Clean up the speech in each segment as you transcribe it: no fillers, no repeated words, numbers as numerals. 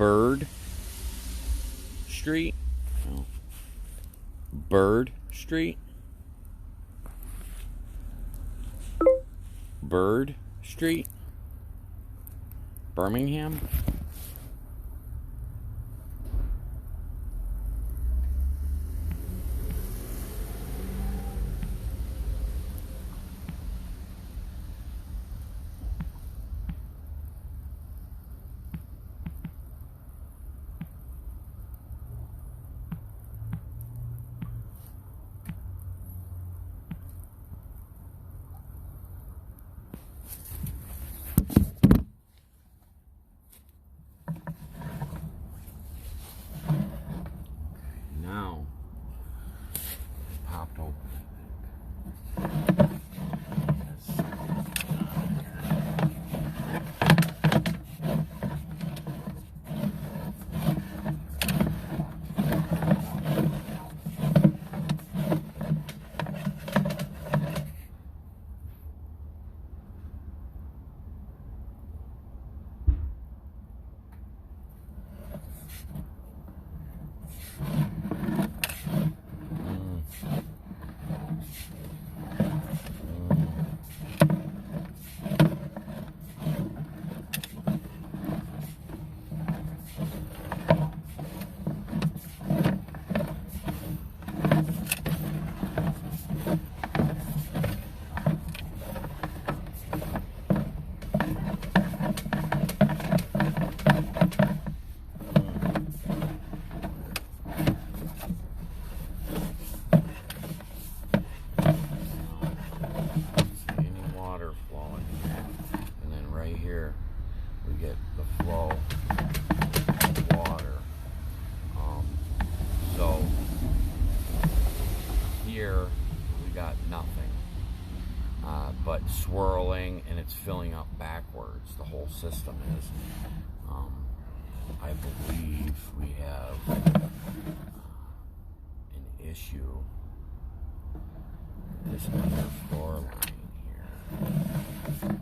Bird Street. No. Bird Street. Bird Street. Birmingham. Now, it popped open. We get the flow of water. So here we got nothing but swirling, and it's filling up backwards. The whole system is. I believe we have an issue with this underfloor line here.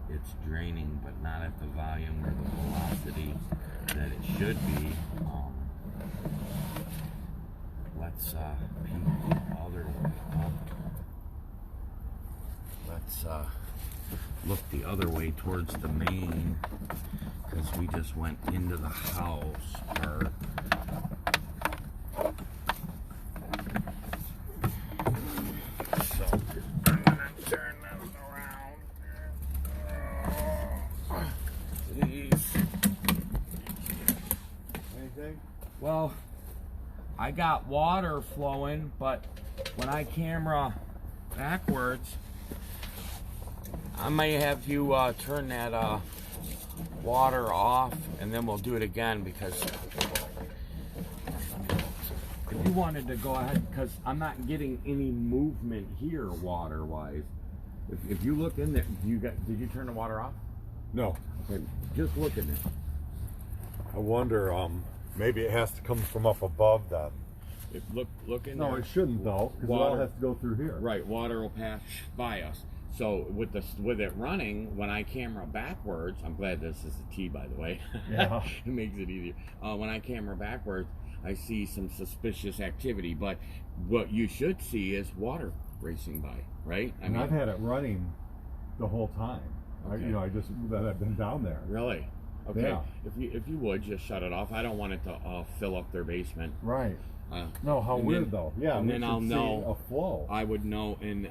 It's draining, but not at the volume or the velocity that it should be. Let's peek the other way up. Let's look the other way towards the main, because we just went into the house part. Well, I got water flowing, but when I camera backwards, I may have you turn that water off, and then we'll do it again, because if you wanted to go ahead, because I'm not getting any movement here water-wise. If you look in there, did you turn the water off? No. Okay, just look in there. I wonder, maybe it has to come from up above then. Look in there. No, it shouldn't though, because it all has to go through here. Right, water will pass by us. So with it running, when I camera backwards, I'm glad this is a T, by the way. Yeah. It makes it easier. When I camera backwards, I see some suspicious activity, but what you should see is water racing by, right? I mean, I've had it running the whole time. Okay. I've been down there. Really? Okay. Yeah. If you would just shut it off. I don't want it to fill up their basement. Right. No, how weird though. Yeah. And then I'll know a flow. I would know, and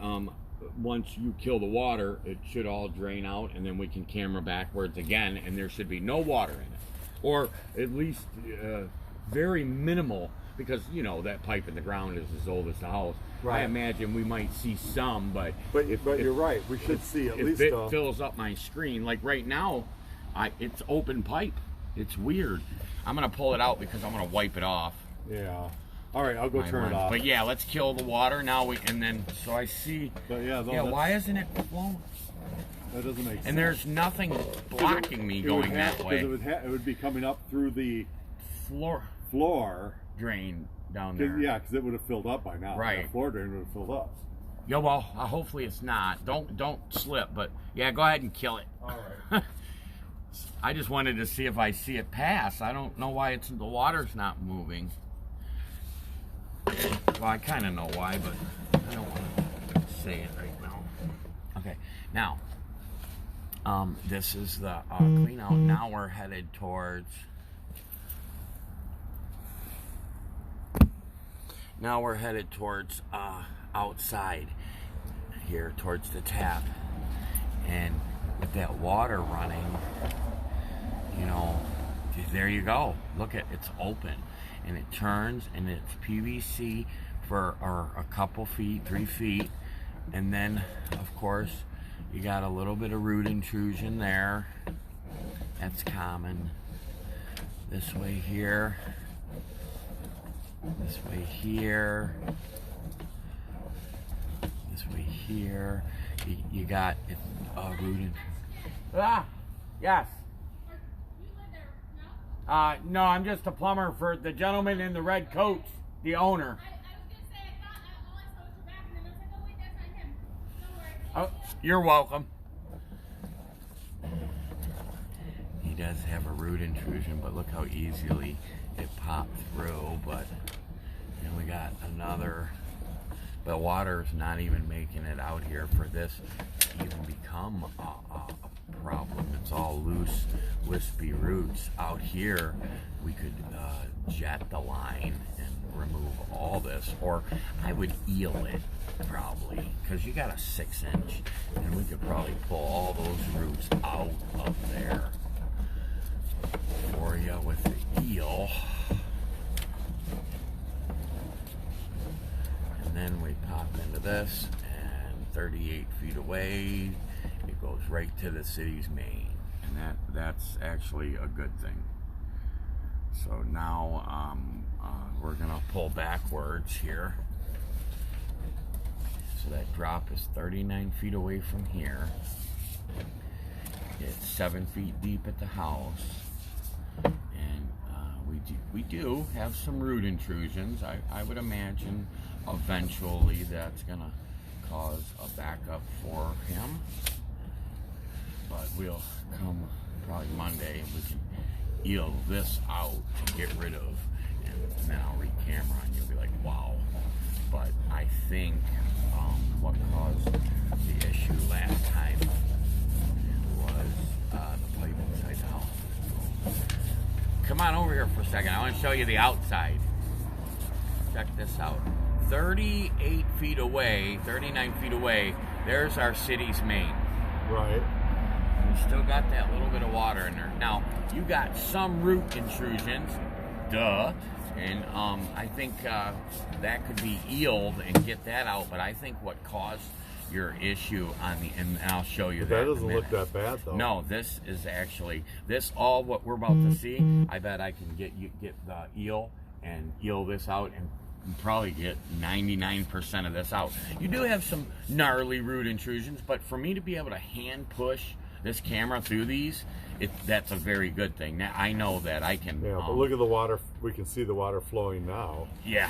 once you kill the water, it should all drain out, and then we can camera backwards again, and there should be no water in it, or at least very minimal because you know that pipe in the ground is as old as the house. Right. I imagine we might see some, but you're right. We should see at least. If it fills up my screen, like right now, it's open pipe. It's weird. I'm gonna pull it out because I'm gonna wipe it off. Yeah. All right, I'll go turn it off. But yeah, let's kill the water now. So I see. But yeah, why isn't it flowing? That doesn't make sense. And there's nothing blocking me going that way. It would be coming up through the floor drain down there. Yeah, because it would have filled up by now. Right. That floor drain would have filled up. Yeah, well, hopefully it's not. Don't slip, but yeah, go ahead and kill it. All right. I just wanted to see if I see it pass. I don't know why the water's not moving. Well, I kind of know why, but I don't want to say it right now. Okay, now, this is the clean out. Now we're headed towards... Now we're headed towards outside here, towards the tap. And with that water running, you know, there you go. Look at it's open. And it turns, and it's PVC for a couple feet, 3 feet. And then, of course, you got a little bit of root intrusion there. That's common. This way here. This way here. This way here. You got root intrusion. Ah! Yes. No, I'm just a plumber for the gentleman in the red coat, the owner. I was going to say, I thought all I saw was your back, and then I was like, oh, wait, that's not him. Don't worry. Oh, you're welcome. He does have a root intrusion, but look how easily it popped through. But then we got another. The water's not even making it out here for this to even become a problem. It's all loose, wispy roots. Out here, we could jet the line and remove all this, or I would eel it probably, because you got a 6-inch, and we could probably pull all those roots out of there for you with the eel. And then we pop into this, and 38 feet away, it goes right to the city's main, and that's actually a good thing. So now we're gonna pull backwards here. So that drop is 39 feet away from here. It's 7 feet deep at the house, and we do have some root intrusions. I would imagine eventually that's gonna cause a backup for him. But we'll come probably Monday and we can eel this out to get rid of, and then I'll re-camera and you'll be like, wow. But I think what caused the issue last time was the pipe inside the house. Come on over here for a second. I want to show you the outside. Check this out. 38 feet away, 39 feet away, there's our city's main. Right. We still got that little bit of water in there. Now, you got some root intrusions, duh, and I think that could be eeled and get that out, but I think what caused your issue on the, and I'll show you that. That doesn't look that bad though. No, this is actually, all what we're about to see, I bet I can get the eel and eel this out and probably get 99% of this out. You do have some gnarly root intrusions, but for me to be able to hand push this camera through these, that's a very good thing. Now I know that I can. Yeah, but look at the water. We can see the water flowing now. Yeah,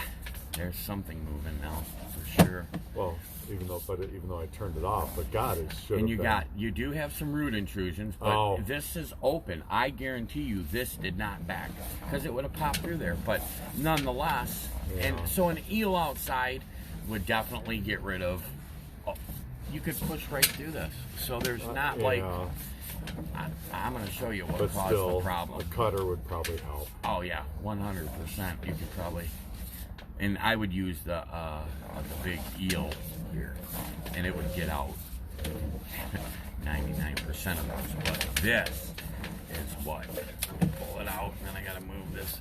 there's something moving now for sure. Well, even though I turned it off, but God, it should. And you do have some root intrusions, but this is open. I guarantee you, this did not back because it would have popped through there. But nonetheless, and so an eel outside would definitely get rid of. You could push right through this, so there's not like. I'm going to show you what caused the problem. A cutter would probably help. Oh yeah, 100%. You could probably, and I would use the big eel here, and it would get out 99% of those. But this is what pull it out, and then I got to move this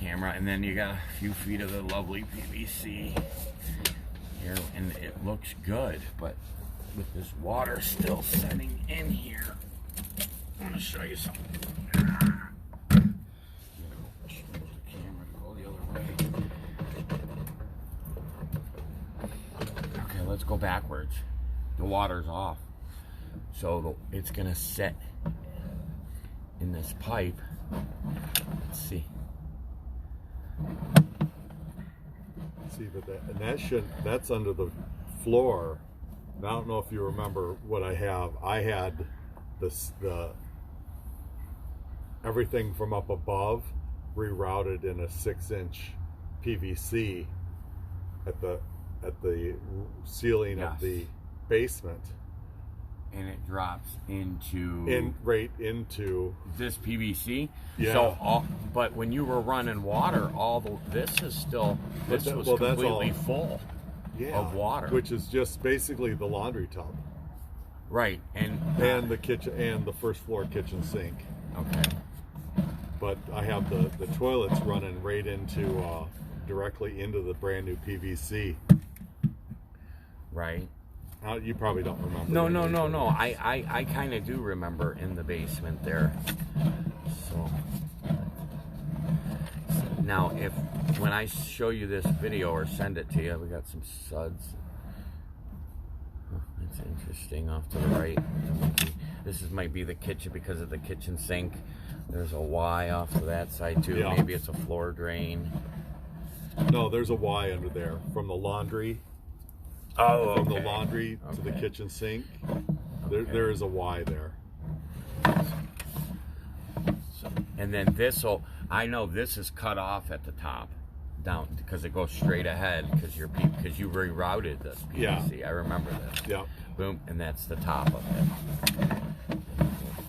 camera, and then you got a few feet of the lovely PVC here, and it looks good, but with this water still setting in here, I want to show you something. Okay, let's go backwards. The water's off, so it's gonna set in this pipe. Let's see. See, but that's under the floor. I don't know if you remember what I have. I had the everything from up above rerouted in a 6-inch PVC at the ceiling of the basement, and it drops right into this PVC. Yeah. So, but when you were running water, this was completely full of water, which is just basically the laundry tub, right? And the kitchen and the first floor kitchen sink. Okay. But I have the toilets running right into directly into the brand new PVC. Right. You probably don't remember. No. I kind of do remember in the basement there. So now, when I show you this video or send it to you, we got some suds. Oh, that's interesting. Off to the right. This might be the kitchen because of the kitchen sink. There's a Y off to that side too. Yeah. Maybe it's a floor drain. No, there's a Y under there from the laundry. Oh, okay. From the laundry to the kitchen sink, there is a Y there. And then I know this is cut off at the top, down because it goes straight ahead because you rerouted this PVC. Yeah. I remember this. Yeah. Boom, and that's the top of it.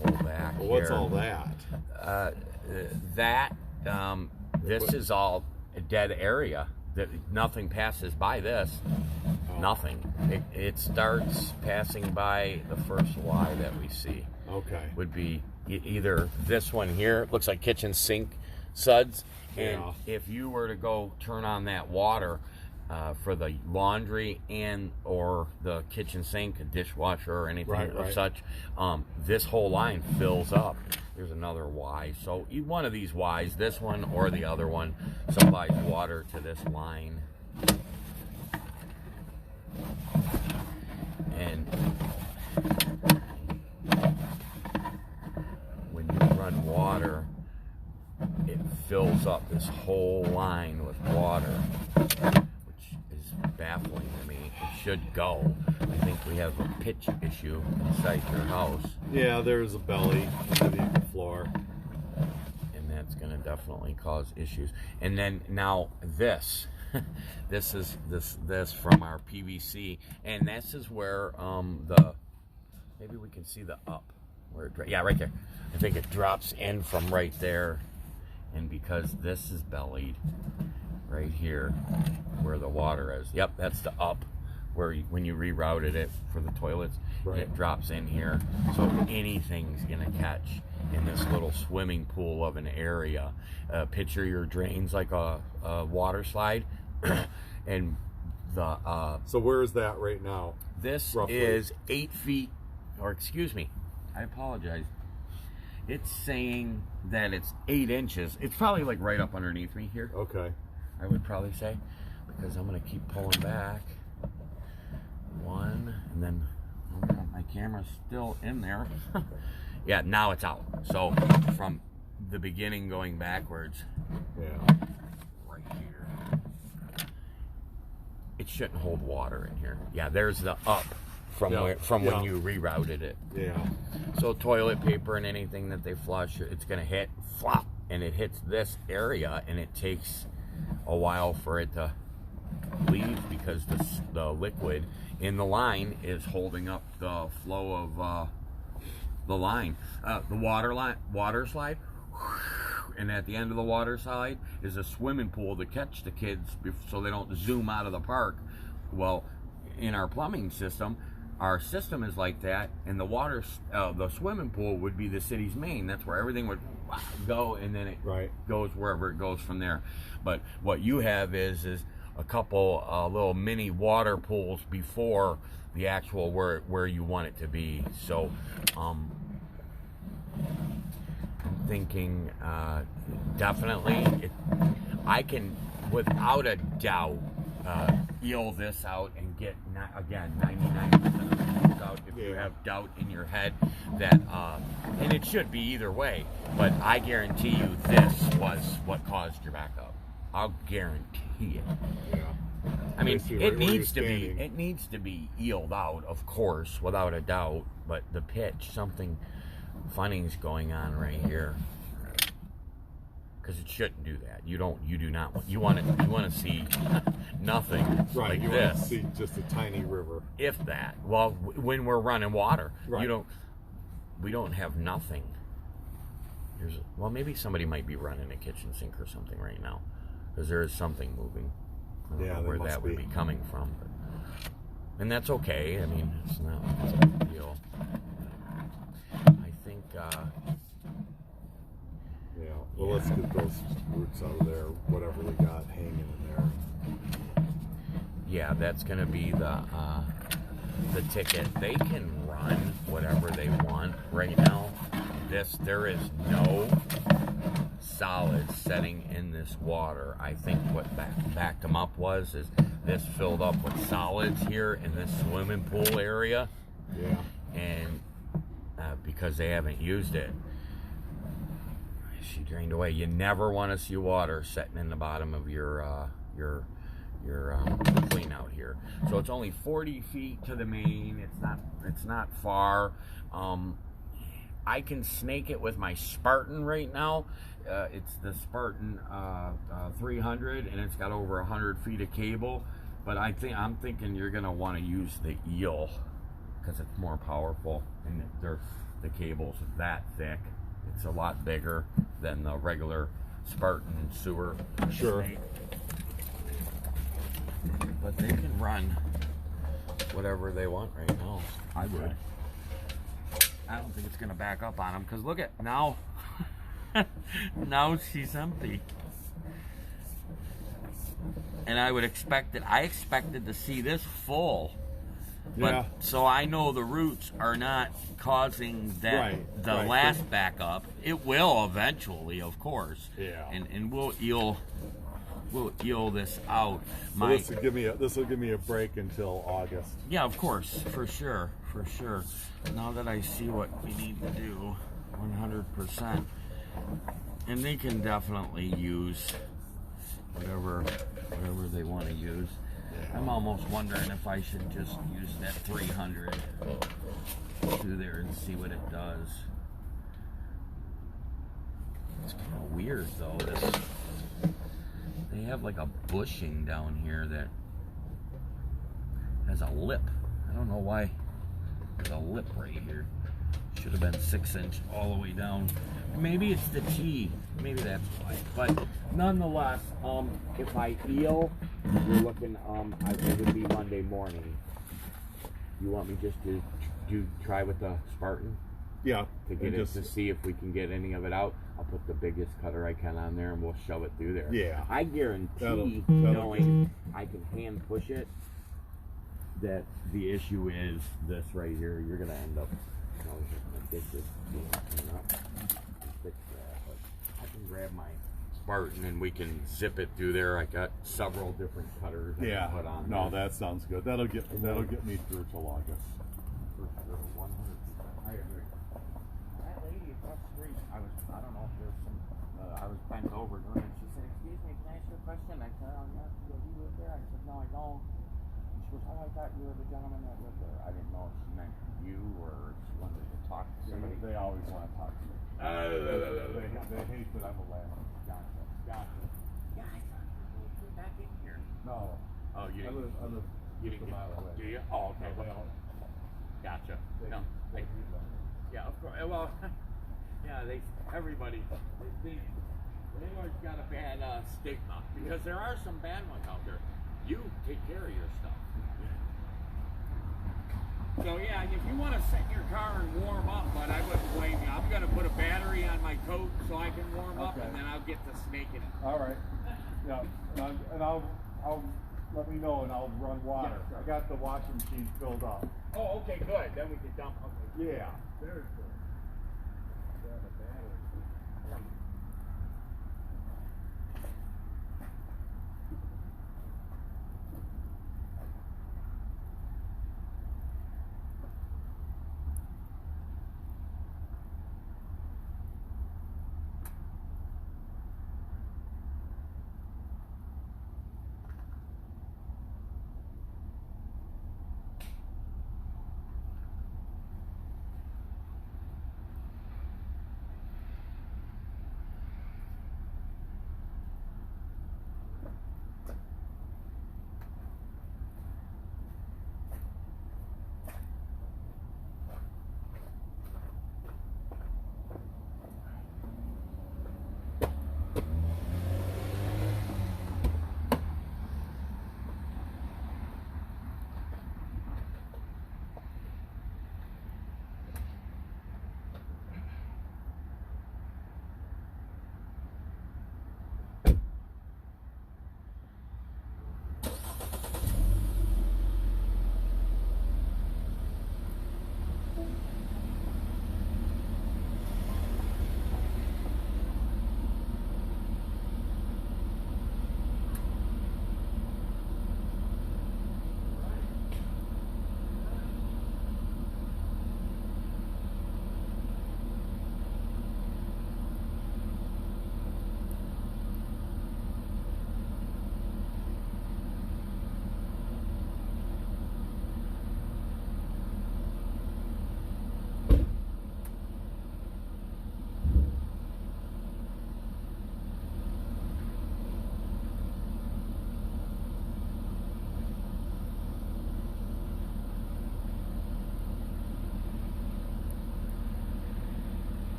We'll pull back well, what's here. all that? This is all a dead area. Nothing passes by this. Nothing. It starts passing by the first Y that we see. Okay. Would be either this one here. Looks like kitchen sink suds. And if you were to go turn on that water for the laundry or the kitchen sink, a dishwasher or anything of such, this whole line fills up. There's another Y. So one of these Ys, this one or the other one, supplies water to this line. And when you run water, it fills up this whole line with water, which is baffling to me. It should go. I think we have a pitch issue inside your house. Yeah, there's a belly underneath the floor. And that's going to definitely cause issues. And then now this. This is this from our PVC, and this is where maybe we can see the up where right there. I think it drops in from right there, and because this is bellied right here where the water is. Yep, that's the up where when you rerouted it for the toilets, it drops in here. So anything's gonna catch in this little swimming pool of an area. Picture your drains like a water slide. And so where is that right now? This roughly is 8 feet, or excuse me, I apologize. It's saying that it's 8 inches. It's probably like right up underneath me here. Okay. I would probably say, because I'm gonna keep pulling back. One, and then my camera's still in there. Yeah, now it's out. So from the beginning going backwards. Yeah. It shouldn't hold water in here. Yeah, there's the up from when you rerouted it. Yeah. So toilet paper and anything that they flush, it's gonna hit flop, and it hits this area, and it takes a while for it to leave because the liquid in the line is holding up the flow of the line. The water slide. And at the end of the water slide is a swimming pool to catch the kids so they don't zoom out of the park. Well, in our plumbing system, our system is like that, and the water, the swimming pool would be the city's main. That's where everything would go, and then it goes wherever it goes from there. But what you have is a couple little mini water pools before the actual where you want it to be. So I'm thinking definitely I can without a doubt eel this out and get again 99% of the things out if you have doubt in your head that and it should be either way, but I guarantee you this was what caused your backup. I'll guarantee it. I mean, it needs to be eeled out, of course, without a doubt. But the pitch, something funny's going on right here, because it shouldn't do that. You do not want. You want to see nothing like you this. Want to see just a tiny river, if that. Well, when we're running water, we don't have nothing. Well, maybe somebody might be running a kitchen sink or something right now, because there is something moving. I don't know where that would be coming from, and that's okay. I mean, it's a big deal. I think. Well, let's get those roots out of there. Whatever we got hanging in there. Yeah, that's gonna be the ticket. They can run whatever they want right now. There is no solid setting in this water. I think what backed them up is this filled up with solids here in this swimming pool area. Yeah. And because they haven't used it, she drained away. You never want to see water sitting in the bottom of your clean out here. So it's only 40 feet to the main. It's not far. I can snake it with my Spartan right now. It's the Spartan 300, and it's got over 100 feet of cable. But I'm thinking you're gonna want to use the eel because it's more powerful, and the cable's that thick. It's a lot bigger than the regular Spartan sewer snake. But they can run whatever they want right now. I would. I don't think it's going to back up on them, because look at now. Now she's empty. And I expected to see this full. But so I know the roots are not causing that last backup. It will eventually, of course. Yeah. And we'll eel this out. So this will give me a break until August. Yeah, of course, for sure. Now that I see what we need to do, 100%, and they can definitely use whatever they want to use. I'm almost wondering if I should just use that 300 through there and see what it does. It's kind of weird though. They have like a bushing down here that has a lip. I don't know why there's a lip right here. Should have been 6-inch all the way down. Maybe it's the T. Maybe that's why. But nonetheless, if I eel, you're looking. It would be Monday morning. You want me just to try with the Spartan? Yeah. To get it to see if we can get any of it out. I'll put the biggest cutter I can on there, and we'll shove it through there. Yeah. I guarantee, knowing I can hand push it, that the issue is this right here. You're gonna end up. Fix that, but I can grab my Spartan and we can zip it through there. I got several different cutters. I can put on no, there. that sounds good. That'll get me through till August. For sure, 100%. I agree. That lady across the street, I don't know if there's some. I was bent over doing it. She said, "Excuse me, can I ask you a question?" I said, "Oh yeah, do you live there?" I said, "No, I don't." And she goes, "Oh, I thought you were the gentleman that lived there." I didn't know if she meant you or she wanted to talk to somebody. They always want to talk to me. They hate that I'm a landlord. Gotcha. Yeah, I thought you moved back in here. No. Oh, you didn't. I live You didn't just a mile away. Do you? Oh, okay. Gotcha. No. Yeah, of course. Well, yeah, everybody, landlord's got a bad stigma, because there are some bad ones out there. You take care of your stuff. So yeah, if you want to sit in your car and warm up, but I wouldn't blame you. I'm gonna put a battery on my coat so I can warm up, Okay. and then I'll get to snaking it. All right. Yeah, and I'll let me know and I'll run water. Yeah. I got the washing machine filled up. Oh, okay, good. Then we can dump. Okay. Yeah. Very cool.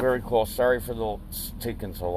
Very cool. Sorry for the taking so long.